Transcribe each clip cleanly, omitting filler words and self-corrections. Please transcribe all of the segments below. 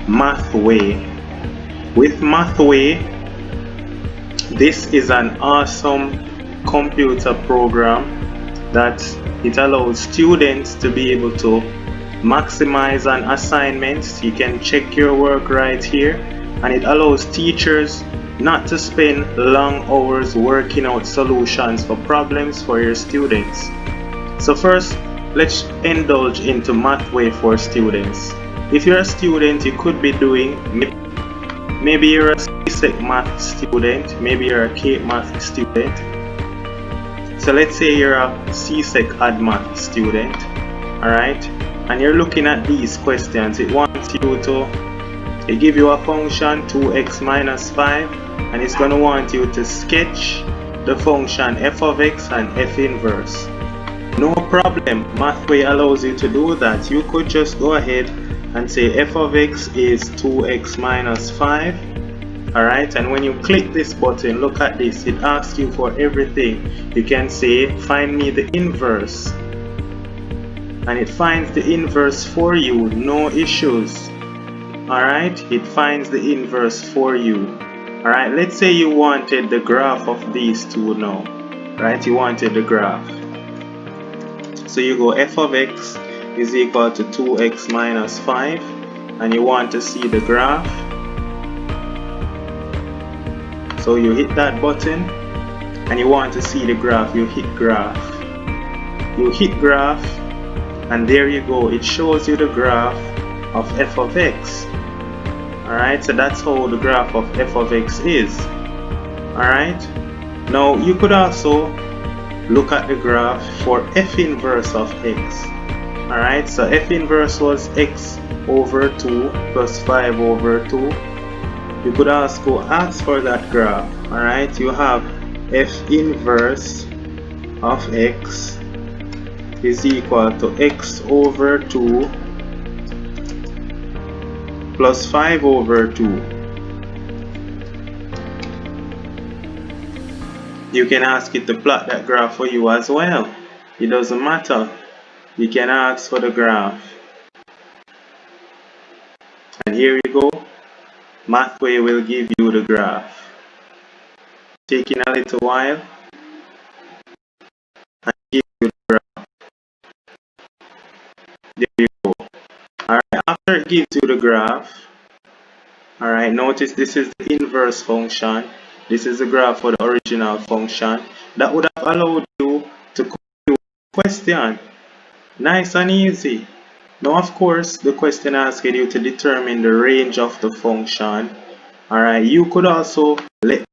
MathWay. With MathWay, this is an awesome computer program that it allows students to be able to maximize on assignments. You can check your work right here, and it allows teachers not to spend long hours working out solutions for problems for your students. So first, let's indulge into MathWay for students. If you're a student, you could be doing, maybe you're a Csec math student, maybe you're a K math student. So let's say you're a Csec Ad Math student, alright, and you're looking at these questions. It wants you to, it give you a function 2x minus 5, and it's going to want you to sketch the function f of x and f inverse. No problem, MathWay allows you to do that. You could just go ahead and say f of x is 2x minus 5. Alright, and when you click this button, look at this, it asks you for everything. You can say find me the inverse, and it finds the inverse for you, no issues. Alright, it finds the inverse for you. Alright, let's say you wanted the graph of these two now. Right, you wanted the graph. So you go f of x is equal to 2x minus 5, and you want to see the graph. So you hit that button and you want to see the graph. You hit graph. You hit graph, and there you go. It shows you the graph of f of x. Alright, so that's how the graph of f of x is. Alright, now you could also look at the graph for f inverse of x. Alright, so f inverse was x over 2 plus 5 over 2. You could also ask for that graph. Alright, you have f inverse of x is equal to x over 2 plus 5 over 2. You can ask it to plot that graph for you as well. It doesn't matter. You can ask for the graph. And here you go. MathWay will give you the graph. Taking a little while and give you the graph. There you go. Alright, after it gives you the graph, alright, notice this is the inverse function. This is the graph for the original function. That would have allowed you to compute the question. Nice and easy. Now of course, the question asks you to determine the range of the function. Alright, you could also let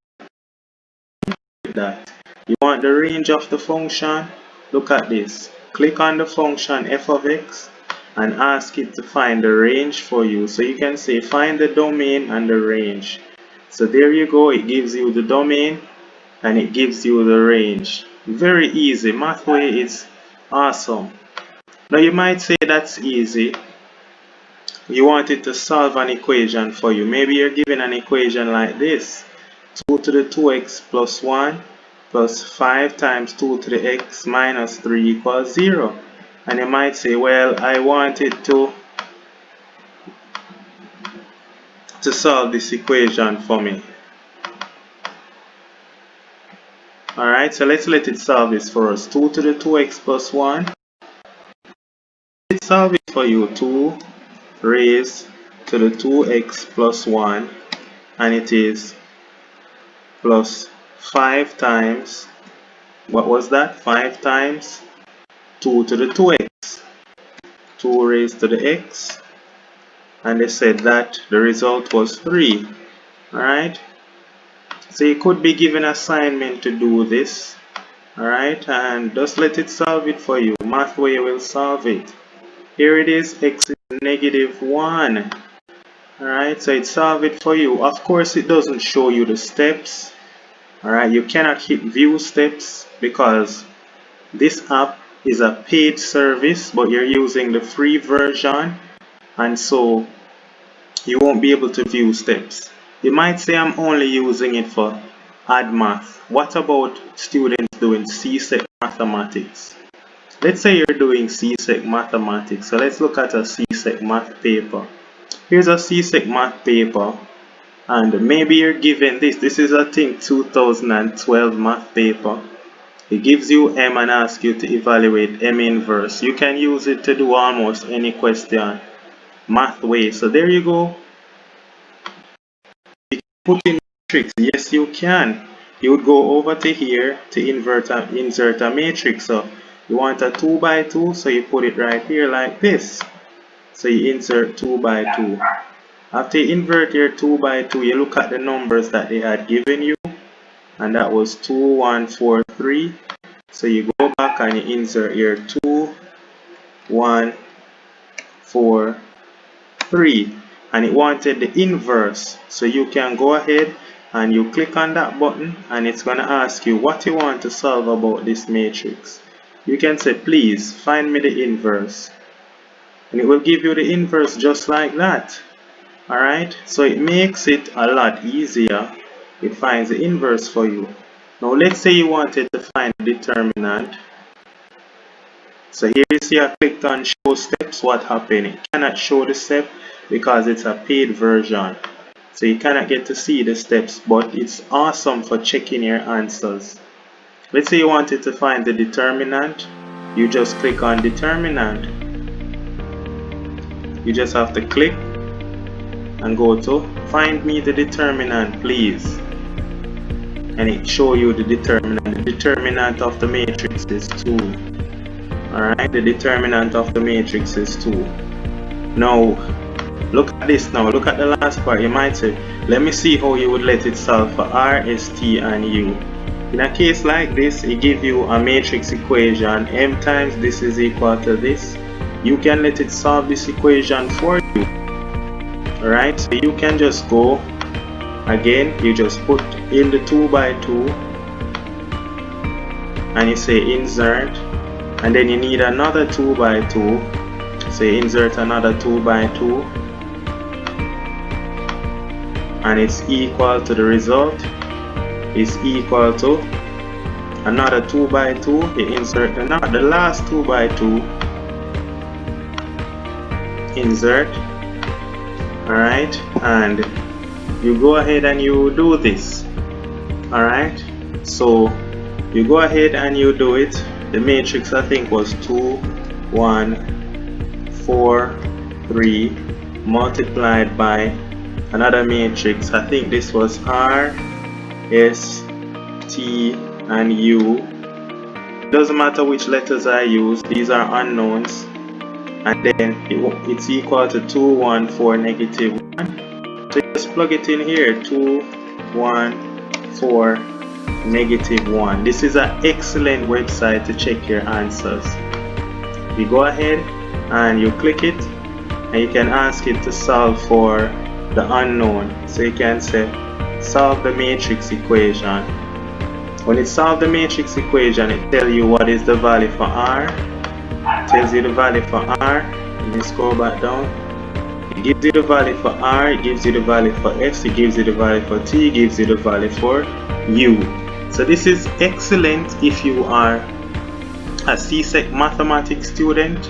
that. You want the range of the function? Look at this. Click on the function f of x and ask it to find the range for you. So you can say find the domain and the range. So there you go. It gives you the domain and it gives you the range. Very easy. MathWay is awesome. Now you might say that's easy. You want it to solve an equation for you. Maybe you're given an equation like this. 2 to the 2x plus 1 plus 5 times 2 to the x minus 3 equals 0. And you might say, well, I want it to solve this equation for me. Alright, so let's let it solve this for us. 2 to the 2x plus 1. Let's solve it for you. 2 raised to the 2x plus 1, and it is plus 5 times, what was that? 5 times 2 to the 2x. 2 raised to the x, and they said that the result was 3. Alright, so you could be given assignment to do this. Alright, and just let it solve it for you. MathWay will solve it. Here it is, x is negative 1. Alright, so it solved it for you. Of course, it doesn't show you the steps. Alright, you cannot hit view steps because this app is a paid service, but you're using the free version, and so you won't be able to view steps. You might say I'm only using it for Ad Math. What about students doing Csec mathematics? Let's say you're doing Csec mathematics. So let's look at a Csec math paper. Here's a Csec math paper, and maybe you're given this. This is, I think, 2012 math paper. It gives you M and asks you to evaluate M inverse. You can use it to do almost any question MathWay. So there you go. You can put in matrix. Yes, you can. You would go over to here to insert a matrix. So you want a 2 by 2, so you put it right here like this. So you insert 2 by 2. After you invert your 2 by 2, you look at the numbers that they had given you, and that was 2, 1, 4, 3. So you go back and you insert your 2, 1, 4, 3, and it wanted the inverse. So you can go ahead and you click on that button, and it's going to ask you what you want to solve about this matrix. You can say, please find me the inverse, and it will give you the inverse just like that. Alright, so it makes it a lot easier. It finds the inverse for you. Now let's say you wanted to find the determinant. So here you see I clicked on show steps. What happened? It cannot show the step because it's a paid version. So you cannot get to see the steps, but it's awesome for checking your answers. Let's say you wanted to find the determinant. You just click on determinant. You just have to click and go to find me the determinant, please, and it show you the determinant. The determinant of the matrix is 2. Alright, the determinant of the matrix is 2. Now look at this. Now look at the last part. You might say, let me see how you would let it solve for R, S, T, and U. In a case like this, it gives you a matrix equation. M times this is equal to this. You can let it solve this equation for you. Alright, so you can just go again, you just put in the 2 by 2 and you say insert, and then you need another 2 by 2, so you insert another 2 by 2, and it's equal to the result is equal to another 2 by 2. You insert the last 2 by 2, insert. Alright, and you go ahead and you do this. Alright, so you go ahead and you do it. The matrix I think was 2, 1, 4, 3 multiplied by another matrix. I think this was R, S, T, and U. Doesn't matter which letters I use, these are unknowns. And then it's equal to 2, 1, 4, negative 1. So you just plug it in here, 2, 1, 4, negative 1. This is an excellent website to check your answers. You go ahead and you click it, and you can ask it to solve for the unknown. So you can say, solve the matrix equation. When it solves the matrix equation, it tells you what is the value for R. Tells you the value for R, and you scroll back down. It gives you the value for R, it gives you the value for S, it gives you the value for T, it gives you the value for U. So this is excellent if you are a Csec mathematics student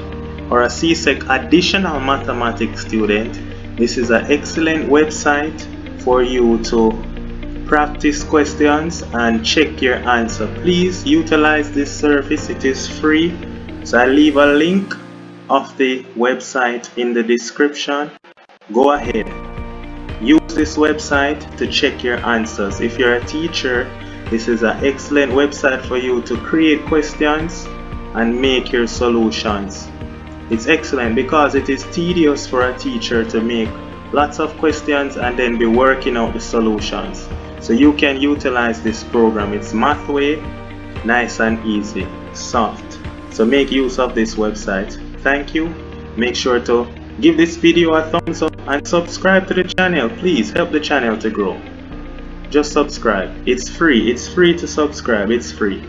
or a Csec additional mathematics student. This is an excellent website for you to practice questions and check your answer. Please utilize this service. It is free. So I'll leave a link of the website in the description. Go ahead, use this website to check your answers. If you're a teacher, this is an excellent website for you to create questions and make your solutions. It's excellent because it is tedious for a teacher to make lots of questions and then be working out the solutions. So you can utilize this program. It's MathWay, nice and easy, soft. So make use of this website. Thank you. Make sure to give this video a thumbs up and subscribe to the channel. Please help the channel to grow. Just subscribe. It's free. It's free to subscribe. It's free.